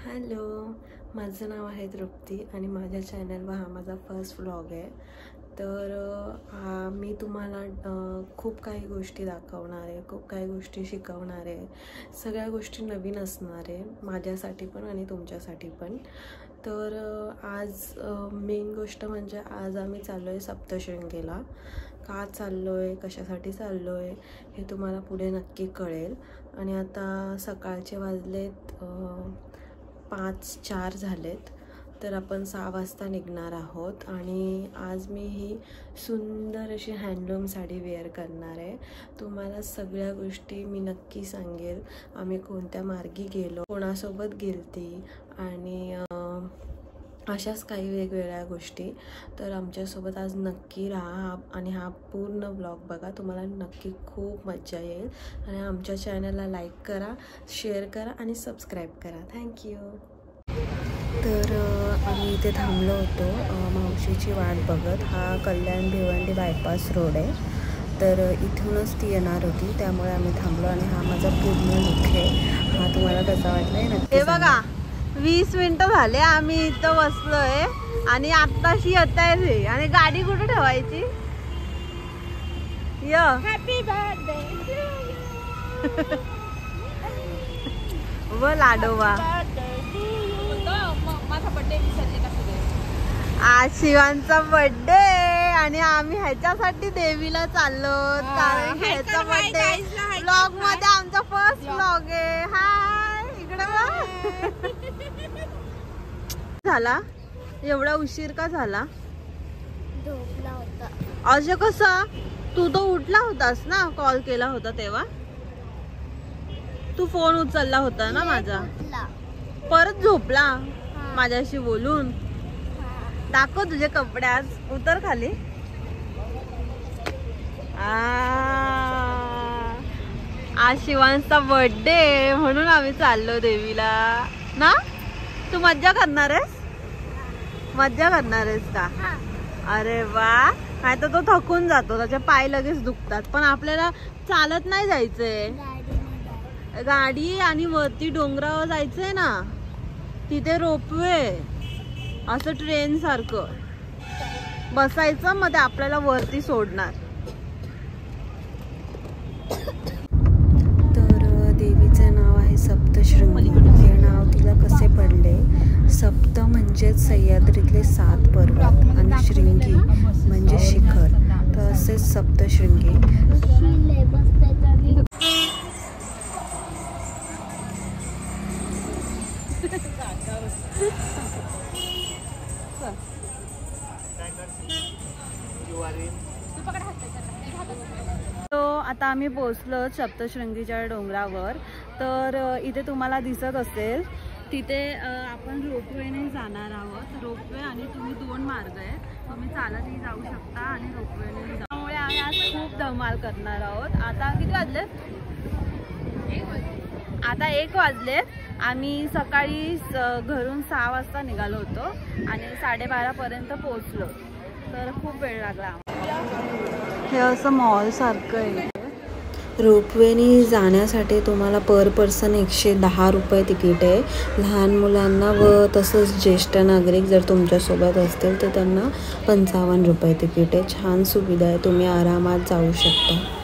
Hello, माझं नाव आहे तृप्ती आणि माझ्या चॅनलवर हा माझा फर्स्ट व्लॉग आहे. तर मी तुम्हाला खूप काही गोष्टी दाखवणार आहे, खूप काही गोष्टी शिकवणार आहे. सगळ्या गोष्टी नवीन असणार आहे माझ्यासाठी पण आणि तुमच्यासाठी पण. तर आज मेन गोष्ट म्हणजे आज आम्ही चाललो आहे सप्तशृंगीला. का चाललो आहे, कशासाठी चाललो आहे हे तुम्हाला पुढे नक्की कळेल. आणि आता सकाळचे वाजलेत 5:04 झालेत. तर आपण 6 वाजता निघणार आहोत आणि आज मी ही सुंदर अशी हँडलूम साडी वेअर करणार आहे. तुम्हाला सगळ्या गोष्टी मी नक्की सांगेल. आम्ही कोणत्या मार्गी गेलो, कोणासोबत गेलती आणि अशाच काही वेगवेगळ्या गोष्टी. तर आमच्यासोबत आज नक्की राहा आणि हा पूर्ण ब्लॉग बघा. तुम्हाला नक्की खूप मजा येईल. आणि आमच्या चॅनलला लाईक करा, शेअर करा आणि सबस्क्राईब करा. थँक्यू. तर आम्ही इथे थांबलो होतो मावशीची वाट बघत. हा कल्याण भिवंडी बायपास रोड आहे. तर इथूनच ती येणार होती, त्यामुळे आम्ही थांबलो. आणि हा माझा पूर्ण लुक आहे. हा तुम्हाला कसा वाटला आहे नक्की बघा. 20 मिनिटं झाले आम्ही इथं बसलोय आणि आत्ताशी येत आहे रे. आणि गाडी कुठे ठेवायची? हॅपी बर्थडे व लाडोबा. आज शिवांचा बर्थडे आणि आम्ही ह्याच्यासाठी देवीला चाललो, कारण ह्याचा बर्थडे व्लॉग मध्ये आमचा फर्स्ट व्लॉग आहे. हाय, इकडे बघ. झाला एवढा उशीर का झाला? झोपला होता. असं कसं? तू तो उठला होतास ना, कॉल केला होता तेव्हा. तू फोन उचलला होता ना माझा. परत झोपला माझ्याशी बोलून. दाखव तुझे कपडे. आज उतर खाली. आज शिवांचा बर्थडे म्हणून आम्ही चाललो देवीला ना. तू मज्जा करणार आहेस? मज्जा करणार आहेस का? अरे वा. नाही तर तो थकून जातो, त्याचे पाय लगेच दुखतात. पण आपल्याला चालत नाही जायचंय, गाडी आणि वरती डोंगरावर जायचंय ना. तिथे रोपवे असं ट्रेन सारखं बसायचं, मग ते आपल्याला वरती सोडणार. तर देवीचं नाव आहे सप्तशृंगी. हे नाव तिला कसे पडले? सप्त म्हणजे सह्याद्रीतले 7 पर्वत आणि शृंगी म्हणजे शिखर. तर असेच सप्तशृंगी. तो आता आम्ही पोहोचलो सप्तशृंगीच्या डोंगरावर. तर इथे तुम्हाला दिसत असेल, तिथे आपण रोपवेने जाणार आहोत. रोपवे आणि तुम्ही 2 मार्ग आहे. तुम्ही चालतही जाऊ शकता आणि रोपवेने. त्यामुळे आम्ही आज खूप धमाल करणार आहोत. आता किती वाजलेत? आता 1 वाजलेत. आम्ही सकाळी घरून 6 वाजता निघालो होतो आणि 12:30 पर्यंत पोहोचलो. तर खूप वेळ लागला. हे असं मॉल सारखं आहे. रोपवेने जाण्यासाठी तुम्हाला पर पर्सन 110 रुपये तिकीट आहे. लहान मुलांना व तसंच ज्येष्ठ नागरिक जर तुमच्यासोबत असतील तर त्यांना 55 रुपये तिकीट आहे. छान सुविधा आहे, तुम्ही आरामात जाऊ शकता.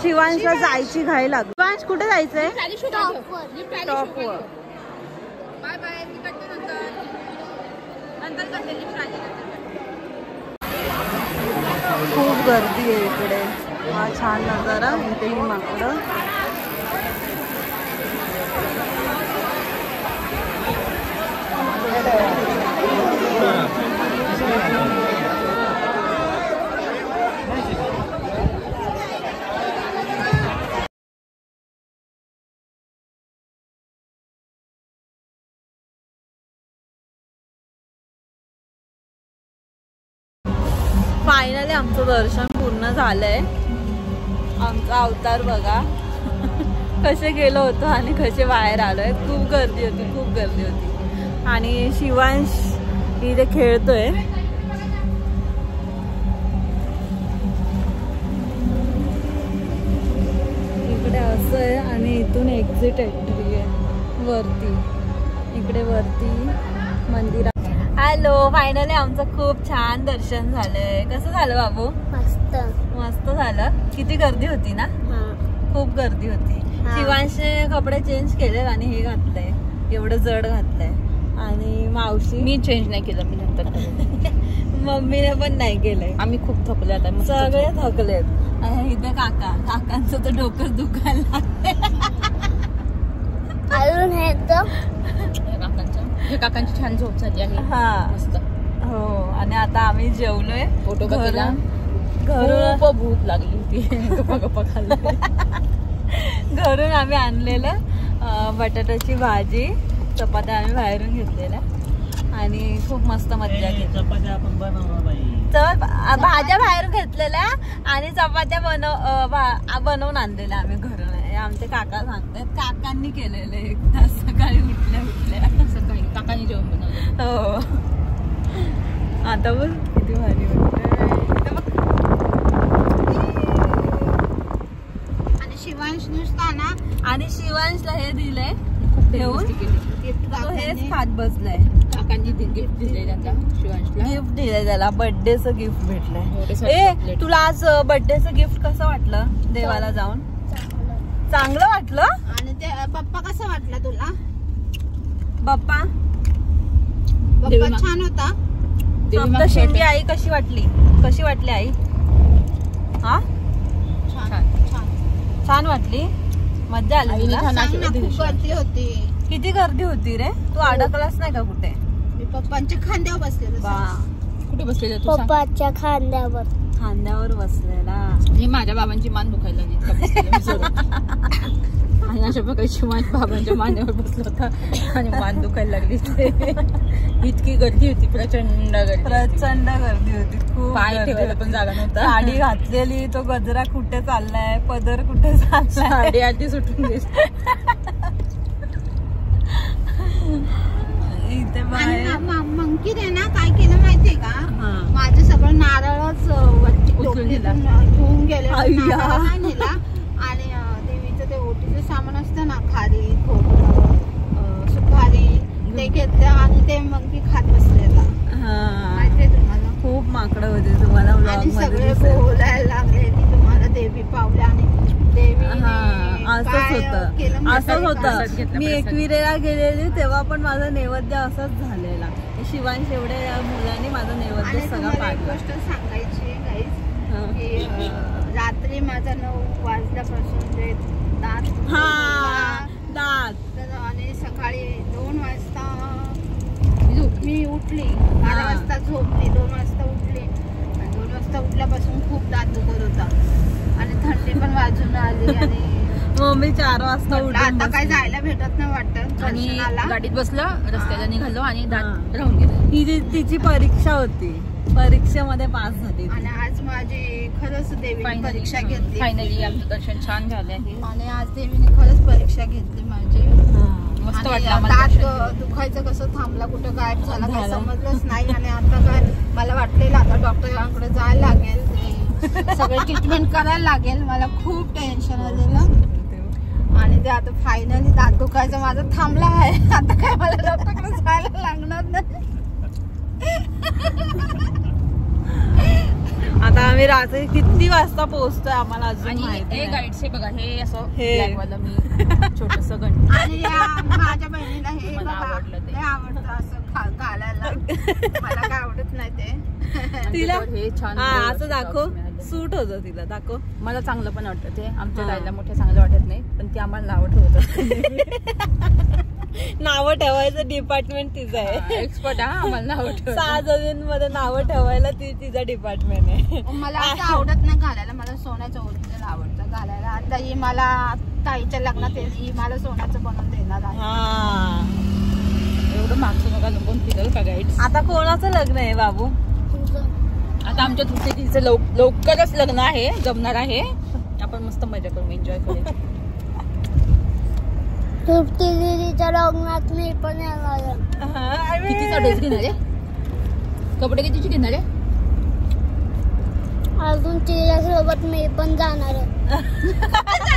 शिवांशला जायची घाई लागली. शिवांश कुठे जायचंय? टॉपवर. Bye bye. खूप गर्दी आहे इकडे. हा छान नजारा. इथे ही माकडं. फायनली आमचं दर्शन पूर्ण झालंय. आमचा अवतार बघा कसे गेलो होतो आणि कसे बाहेर आलोय. खूप गर्दी होती, खूप गर्दी होती. आणि शिवांश इथे खेळतोय. इकडे असं आहे आणि इथून एक्झिट एंट्री आहे वरती. इकडे वरती मंदिर. हॅलो, फायनली आमचं खूप छान दर्शन झालंय. कसं झालं बाबू? मस्त मस्त झालं. किती गर्दी होती ना? खूप गर्दी होती. शिवांशने कपडे चेंज केले आणि हे घातलंय, एवढं जड घातलंय. आणि मावशी मी चेंज नाही केलं, मी नंतर मम्मीने पण नाही केलंय. आम्ही खूप थकले आता, सगळे थकलेत. इथे काकांचं तर डोकं दुखायला लागते. अजून हे तर काकांची छान झोप झाली आहे. हा मस्त. हो. आणि आता आम्ही जेवलोय. फोटो बघायला घरून खूप भूक लागली होती. गप्पा गप्पा खाल्लं. घरून आम्ही आणलेलं बटाट्याची भाजी, चपात्या आम्ही बाहेरून घेतलेल्या आणि खूप मस्त मज्जा केली. चपात्या आपण भाज्या बाहेरून घेतलेल्या आणि चपात्या बनवून आणलेल्या आम्ही घरून. आमचे काका सांगतात काकांनी केलेले एकदा सकाळी उठल्या सकाळी काकांनी जेवण बनवलं. हो. आता बघ किती भारी आणि शिवांश नुसता ना आणि शिवांशला हे दिलंय मस्ती केली. तो हेच खात बसलाय. काकांनी गिफ्ट दिले त्यांना, शिवांशला गिफ्ट दिलंय त्याला, बर्थडेचं गिफ्ट भेटलंय. ए, तुला आज बर्थडेचं गिफ्ट कसं वाटलं देवाला जाऊन? चांगलं वाटलं. आणि ते पप्पा कसं वाटलं तुला? बाप्पा छान होता. सप्तशृंगी आई कशी वाटली? कशी वाटली आई? हा, छान वाटली. मज्जा आली तुला? खूप गर्दी होती. किती गर्दी होती रे? तू अडकलास नाही का कुठे? मी पप्पांच्या खांद्यावर बसलेलो. कुठे बसलेलं तू? पप्पाच्या खांद्यावर. खांद्यावर बसलेला. मी माझ्या बाबांची मान दुखायला लागली. आणि अशा प्रकारची मान बाबांच्या मानेवर बसला होता आणि मान दुखायला लागली. इतकी गर्दी होती, प्रचंड गर्दी. प्रचंड गर्दी होती. खूप पाय ठेवायला पण जागा नव्हता. साडी घातलेली, तो गजरा कुठे चाललाय, पदर कुठे चाललाय, साडी आधी सुटून गेली. इथे मंकीत आहे ना काय केलं माहितीये का? माझं सगळं नारळच धुवून गेले नेला. आणि देवीचं ते ओटीचं सामान असतं ना, खारी, खोबरं, सुपारी, ते घेतलं आणि ते मंकी खात बसलेला. माहितीये तुम्हाला? खूप माकडं होते तुम्हाला आणि सगळे बोलायला लागले की तुम्हाला देवी पावल्या आणि देवी असंच होतं. मी एकविरेला गेलेली तेव्हा पण माझा नैवेद्य असाच झालेला. शिवांश एवढ्या मुलांनी माझा नैवेद्य सगळा पाडला. गोष्ट सांगायची गाईस की रात्री माझा 9 वाजल्यापासून ते दात आणि सकाळी 2 वाजता मी उठली. 12 वाजता झोपली, 2 वाजता उठली आणि 2 वाजता उठल्यापासून खूप दात दुखत होता आणि थंडी पण वाजून आली. आणि मी 4 वाजता उठून आता काय जायला भेटत नाही वाटत. आणि गाडीत बसलं, रस्त्याला निघालो आणि दात राहून गेला. तिची परीक्षा होती, परीक्षेमध्ये पास झाली. आणि आज माझी खरंच देवीने परीक्षा घेतली. फायनली आमचं दर्शन छान झालं आहे. आणि आज देवीने खरंच परीक्षा घेतली माझी. मस्त वाटलं. दात दुखायचं कसं थांबला, कुठं गायब झाला काय समजलंच नाही. आणि आता काय मला वाटलेलं आता डॉक्टरांकडे जायला लागेल, सगळं ट्रीटमेंट करायला लागेल. मला खूप टेन्शन आलेलं. आणि ते आता फायनली दात दुखायचं माझं थांबला आहे. आता काय मला डॉक्टरकडे जायला लागणार नाही. आता आम्ही रात्री किती वाजता पोहोचतोय आम्हाला अजून माहिती हे गाईड्स हे बघा, हे असं हे ब्लॅकवालं मी छोटस गण. आणि माझ्या बहिणीला हे मला आवडलं ते. आवडतं असं घालायला. मला काय आवडत नाही ते. तिला हे छान असं दाखव, सूट होतं तिला, दाखव. मला चांगलं पण वाटतं ते. आमच्या ताईला मोठे चांगलं वाटत नाही, पण ते आम्हाला नाव ठेवतं. नावं ठेवायचं डिपार्टमेंट तिचं आहे. एक्सपर्ट. हा, आम्हाला नाव ठेवतं. 6 जणींमध्ये नावं ठेवायला तिचा डिपार्टमेंट आहे. मला असं आवडत नाही घालायला. मला सोन्याचं ओरिजिनल आवडतं घालायला. आता ही मला ताईच्या लग्नात ही मला सोन्याचं बनवून देणार आहे. एवढं मागचं बघा कोण फिरल का गाईड्स. आता कोणाचं लग्न आहे बाबू? आता आमच्या तृप्तीचं लवकरच लग्न आहे, जमणार आहे. आपण मस्त मजा करू, एन्जॉय करू. तृप्ती दीदीच्या लग्नात मी पण येणार आहे. कितीचा ड्रेस घेणार आहे? कपडे कितीचे घेणार आहे? अजून तिच्यासोबत मी पण जाणार आहे.